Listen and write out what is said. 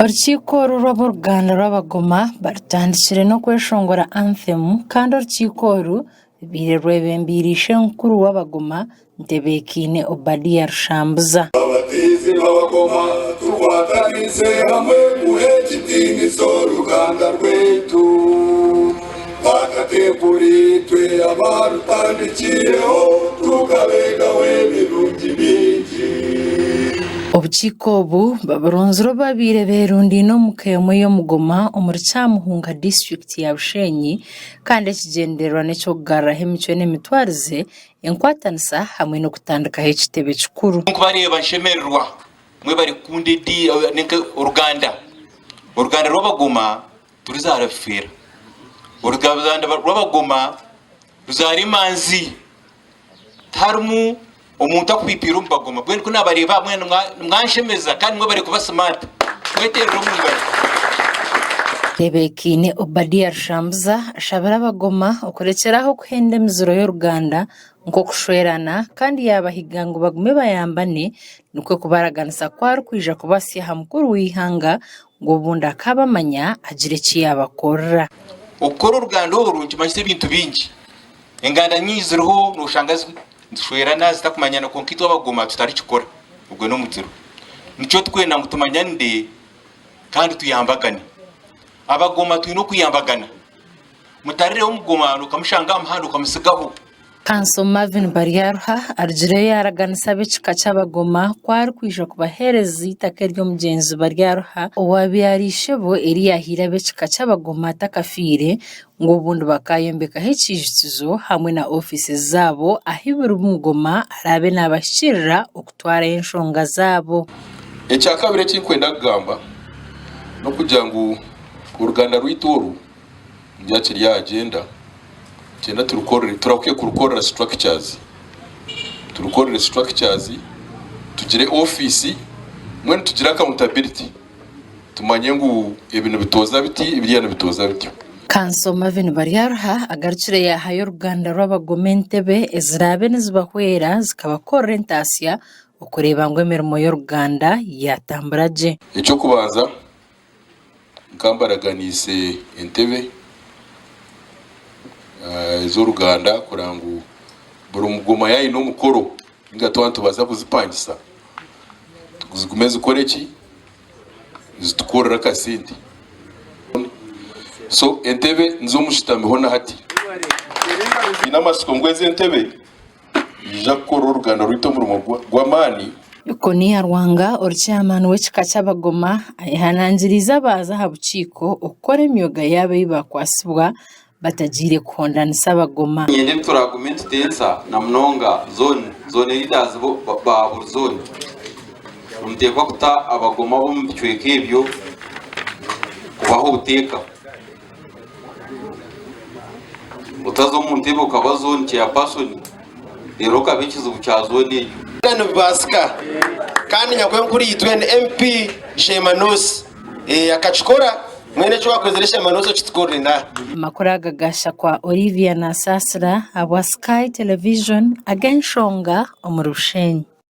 Urukiko rw'Uruganda rw'Abagoma barutandikire no kweshongora anthem kandi urukiko rwebembirishe nkuru w'Abagoma Ntebekine Obadia Rushambuza abatizi b'Abagoma turwatanize hamwe muhekitinizo Ruganda rwetu bakatepuri twe abarutandikiyeho tukabegawe birungi bingi. Obukiko obu baburunziro babire berundi no mukemo yo Mugoma omuricyamuhunga district ya Bushenyi kandi ekigenderwa n'ekyo kugarraho emicwe n'emitwarize enkwatanisa hamwe no kutandikaho ekitebe kikuru. Nkubareba nshemererwa mwe bari kunde di Uruganda rw'Abagoma turizarafira Uruganda rw'Abagoma ruzarimanzi tarmu omuntu akwipira Bagoma bwe ko nabareba mwe mwanshemeza kandi mwe bari kuba smart mweterero mungara. Ntebekine Obadia Rushambuza ashabira Abagoma okurekeraho kuhenda emiziro y'Uruganda nko kushwerana kandi yabahiga ngo bagume bayambane nuko kubaraganisa kwari kwija kubasya mukuru w'ihanga ngo bunda akabamanya agire kiyabakorera ukora Uruganda urungi mashite ibintu bingi enganda nyiziriho nushangazi dushwerana zitakumanyana ko nkitwa Abagoma tutari kikora ubwo no muziro nico twena mutumanya nde kandi tuyambagane Abagoma tuyino kuyambagana mutarireho Mugoma nukamushanga amahando kamusigaho. Kanso Marvin Baryaruha arjire yaraganisa b'ekika cy'Abagoma kwari kwija kubahereza itaka ryo mugenzi Baryaruha owabyarishebo eriyahira b'ekika cy'Abagoma takafire ngo bundi bakayombekaho ekijitizo hamwe na office zabo ahibura Mugoma arabe nabashirira okutwara enshonga zabo. Ekyakabire kinkwenda kugamba no kugira ngo Uruganda rw'Itoru byakiri ya agenda cyenda turakwiye kurukorera structures tugire office mwe tugira accountability tumanye ngo ibintu bitoza biti ibiriyana bitoza biti. Kanso Marvin Baryaruha agarukire yahaye Uruganda rw'Abagoma Entebe ezirabe nizibahwera zikabakorera entasiya okureba ngo emirimo y'Uruganda yatamburaje. Icyo kubanza nkambaraganise Entebe z'Uruganda kurangu buri Mugoma yayi no mukoro ingato abantu baza kuzipangisa tugumeze ukore ki zitukorera kasindi so Entebe nzo mushitamiho na hati ina masiko ngweze Entebe jakoro Uruganda rwito mu rumo gwamani Koni Rwanga orchairman w'ekika cy'Abagoma ayihanangiriza baza habukiko okora emyoga yabe bakwasibwa batagire kuhondanisa Abagoma. Nyende turagument tensa na mnonga zone leaders ba zone umtekwa kuta Abagoma bo mbichweke ibyo kubaho uteka utazo mu ntebe ukaba zone cya person rero kabikiza ubucya zone Kano basika kandi nyakwe kuri yitwe MP Shemanos akachikora mwene cyo bakoze Shemanos kitkorera na makora gagasha kwa Olivia na Sasra abwa Sky Television agenshonga omurushenyi.